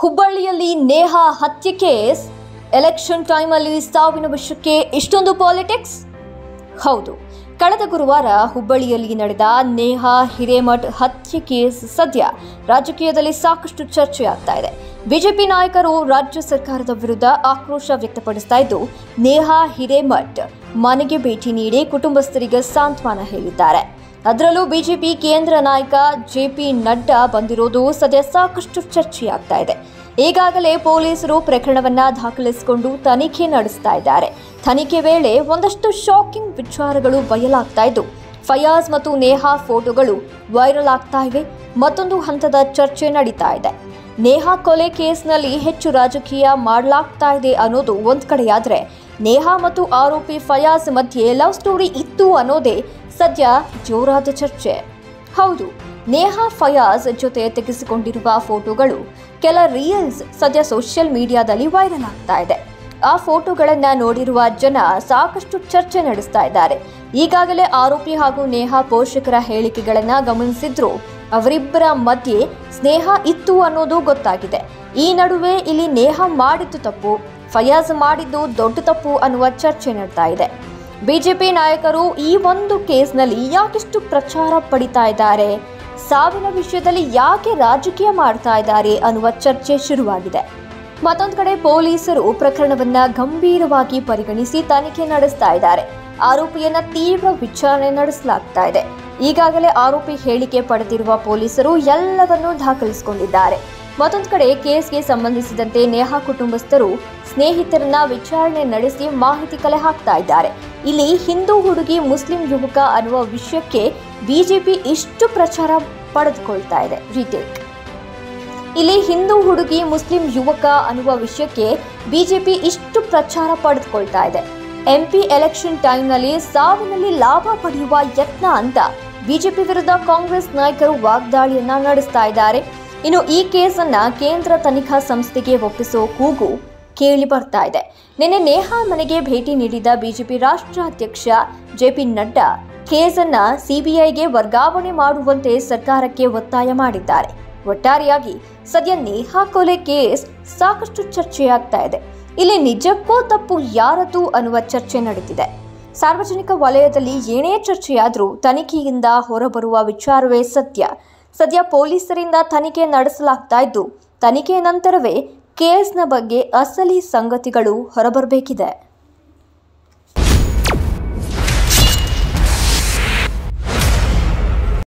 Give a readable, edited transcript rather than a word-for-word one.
ಹುಬ್ಬಳ್ಳಿಯಲ್ಲಿ ನೇಹಾ ಹತ್ಯೆ case, election ಟೈಮಲ್ಲಿ ಸಾವಿನ ವಿಷಯಕ್ಕೆ ಇಷ್ಟೊಂದು ಪಾಲಿಟಿಕ್ಸ್? ಹೌದು, ಕಳೆದ ಗುರುವಾರ ಹುಬ್ಬಳ್ಳಿಯಲ್ಲಿ ನಡೆದ ನೇಹಾ ಹಿರೇಮಠ್ ಹತ್ಯೆ ಕೇಸ್ ಸದ್ಯ ರಾಜಕೀಯದಲ್ಲಿ ಸಾಕಷ್ಟು ಚರ್ಚೆಯಾಗ್ತಾ ಇದೆ. ಬಿಜೆಪಿ ನಾಯಕರು ರಾಜ್ಯ ಸರ್ಕಾರದ ವಿರುದ್ಧ ಆಕ್ರೋಶ ವ್ಯಕ್ತಪಡಿಸ್ತಾ ಇದ್ದು, ನೇಹಾ ಹಿರೇಮಠ್ ಮನೆಗೆ ಭೇಟಿ ನೀಡಿ ಕುಟುಂಬಸ್ಥರಿಗೆ ಸಾಂತ್ವನ ಹೇಳಿದ್ದಾರೆ. ಅದರಲ್ಲೂ ಬಿಜೆಪಿ ಕೇಂದ್ರ ನಾಯಕ ಜೆಪಿ ನಡ್ಡಾ ಬಂದಿರೋದು ಸದ್ಯ ಸಾಕಷ್ಟು ಚರ್ಚೆಯಾಗ್ತಾ ಇದೆ. ಈಗಾಗಲೇ ಪೊಲೀಸರು ಪ್ರಕರಣವನ್ನ ದಾಖಲಿಸಿಕೊಂಡು ತನಿಖೆ ನಡೆಸ್ತಾ ಇದ್ದಾರೆ. ತನಿಖೆ ವೇಳೆ ಒಂದಷ್ಟು ಶಾಕಿಂಗ್ ವಿಚಾರಗಳು ಬಯಲಾಗ್ತಾ ಇದ್ದು, ಫಯಾಜ್ ಮತ್ತು ನೇಹಾ ಫೋಟೋಗಳು ವೈರಲ್ ಆಗ್ತಾ ಇವೆ. ಮತ್ತೊಂದು ಹಂತದ ಚರ್ಚೆ ನಡೀತಾ ಇದೆ. ನೇಹಾ ಕೊಲೆ ಕೇಸ್ನಲ್ಲಿ ಹೆಚ್ಚು ರಾಜಕೀಯ ಮಾಡಲಾಗ್ತಾ ಇದೆ ಅನ್ನೋದು ಒಂದ್ ಕಡೆಯಾದ್ರೆ, ನೇಹಾ ಮತ್ತು ಆರೋಪಿ ಫಯಾಜ್ ಮಧ್ಯೆ ಲವ್ ಸ್ಟೋರಿ ಇತ್ತು ಅನ್ನೋದೇ ಸದ್ಯ ಜೋರಾದ ಚರ್ಚೆ. ಹೌದು, ನೇಹಾ ಫಯಾಜ್ ಜೊತೆ ತೆಗೆಸಿಕೊಂಡಿರುವ ಫೋಟೋಗಳು, ಕೆಲ ರೀಲ್ಸ್ ಸದ್ಯ ಸೋಷಿಯಲ್ ಮೀಡಿಯಾದಲ್ಲಿ ವೈರಲ್ ಆಗ್ತಾ ಇದೆ. ಆ ಫೋಟೋಗಳನ್ನ ನೋಡಿರುವ ಜನ ಸಾಕಷ್ಟು ಚರ್ಚೆ ನಡೆಸ್ತಾ ಇದ್ದಾರೆ. ಈಗಾಗಲೇ ಆರೋಪಿ ಹಾಗೂ ನೇಹಾ ಪೋಷಕರ ಹೇಳಿಕೆಗಳನ್ನ ಗಮನಿಸಿದ್ರು ಅವರಿಬ್ಬರ ಮಧ್ಯೆ ಸ್ನೇಹ ಇತ್ತು ಅನ್ನೋದು ಗೊತ್ತಾಗಿದೆ. ಈ ನಡುವೆ ಇಲ್ಲಿ ನೇಹಾ ಮಾಡಿದ್ದು ತಪ್ಪು, ಫಯಾಜ್ ಮಾಡಿದ್ದು ದೊಡ್ಡ ತಪ್ಪು ಅನ್ನುವ ಚರ್ಚೆ ನಡ್ತಾ ಇದೆ. ಬಿಜೆಪಿ ನಾಯಕರು ಈ ಒಂದು ಕೇಸ್ನಲ್ಲಿ ಯಾಕಿಷ್ಟು ಪ್ರಚಾರ ಪಡಿತಾ ಇದ್ದಾರೆ, ಸಾವಿನ ವಿಷಯದಲ್ಲಿ ಯಾಕೆ ರಾಜಕೀಯ ಮಾಡ್ತಾ ಇದ್ದಾರೆ ಅನ್ನುವ ಚರ್ಚೆ ಶುರುವಾಗಿದೆ. ಮತ್ತೊಂದು ಕಡೆ ಪೊಲೀಸರು ಪ್ರಕರಣವನ್ನ ಗಂಭೀರವಾಗಿ ಪರಿಗಣಿಸಿ ತನಿಖೆ ನಡೆಸ್ತಾ ಇದ್ದಾರೆ. ಆರೋಪಿಯನ್ನ ತೀವ್ರ ವಿಚಾರಣೆ ನಡೆಸಲಾಗ್ತಾ ಇದೆ. ಈಗಾಗಲೇ ಆರೋಪಿ ಹೇಳಿಕೆ ಪಡೆದಿರುವ ಪೊಲೀಸರು ಎಲ್ಲವನ್ನೂ ದಾಖಲಿಸಿಕೊಂಡಿದ್ದಾರೆ. ಮತ್ತೊಂದು ಕಡೆ ಕೇಸ್ಗೆ ಸಂಬಂಧಿಸಿದಂತೆ ನೇಹಾ ಕುಟುಂಬಸ್ಥರು ಸ್ನೇಹಿತರನ್ನ ವಿಚಾರಣೆ ನಡೆಸಿ ಮಾಹಿತಿ ಕಲೆ ಹಾಕ್ತಾ ಇದ್ದಾರೆ. ಇಲ್ಲಿ ಹಿಂದೂ ಹುಡುಗಿ ಮುಸ್ಲಿಂ ಯುವಕ ಅನ್ನುವ ವಿಷಯಕ್ಕೆ ಬಿಜೆಪಿ ಇಷ್ಟು ಪ್ರಚಾರ ಪಡೆದುಕೊಳ್ತಾ ಇದೆ. ರೀಟೇಕ್ ಇಲ್ಲಿ ಹಿಂದೂ ಹುಡುಗಿ ಮುಸ್ಲಿಂ ಯುವಕ ಅನ್ನುವ ವಿಷಯಕ್ಕೆ ಬಿಜೆಪಿ ಇಷ್ಟು ಪ್ರಚಾರ ಪಡೆದುಕೊಳ್ತಾ ಇದೆ. ಎಂಪಿ ಎಲೆಕ್ಷನ್ ಟೈಮ್ನಲ್ಲಿ ಸಾವಿನಲ್ಲಿ ಲಾಭ ಪಡೆಯುವ ಯತ್ನ ಅಂತ ಬಿಜೆಪಿ ವಿರುದ್ಧ ಕಾಂಗ್ರೆಸ್ ನಾಯಕರು ವಾಗ್ದಾಳಿಯನ್ನ ನಡೆಸ್ತಾ ಇದ್ದಾರೆ. ಇನ್ನು ಈ ಕೇಸನ್ನ ಕೇಂದ್ರ ತನಿಖಾ ಸಂಸ್ಥೆಗೆ ಒಪ್ಪಿಸೋ ಕೂಗು ಕೇಳಿ ಬರ್ತಾ ಇದೆ. ನಿನ್ನೆ ನೇಹಾ ಮನೆಗೆ ಭೇಟಿ ನೀಡಿದ ಬಿಜೆಪಿ ರಾಷ್ಟ್ರಾಧ್ಯಕ್ಷ ಜೆಪಿ ನಡ್ಡಾ ಕೇಸನ್ನ ಸಿಬಿಐಗೆ ವರ್ಗಾವಣೆ ಮಾಡುವಂತೆ ಸರ್ಕಾರಕ್ಕೆ ಒತ್ತಾಯ ಮಾಡಿದ್ದಾರೆ. ಒಟ್ಟಾರೆಯಾಗಿ ಸದ್ಯ ನೇಹಾ ಕೊಲೆ ಕೇಸ್ ಸಾಕಷ್ಟು ಚರ್ಚೆಯಾಗ್ತಾ ಇದೆ. ಇಲ್ಲಿ ನಿಜಕ್ಕೂ ತಪ್ಪು ಯಾರದು ಅನ್ನುವ ಚರ್ಚೆ ನಡೆದಿದೆ. ಸಾರ್ವಜನಿಕ ವಲಯದಲ್ಲಿ ಏನೇ ಚರ್ಚೆಯಾದರೂ ತನಿಖೆಯಿಂದ ಹೊರಬರುವ ವಿಚಾರವೇ ಸತ್ಯ. ಸದ್ಯ ಪೊಲೀಸರಿಂದ ತನಿಖೆ ನಡೆಸಲಾಗ್ತಾ ಇದ್ದು, ತನಿಖೆ ನಂತರವೇ ಕೇಸ್ನ ಬಗ್ಗೆ ಅಸಲಿ ಸಂಗತಿಗಳು ಹೊರಬರಬೇಕಿದೆ.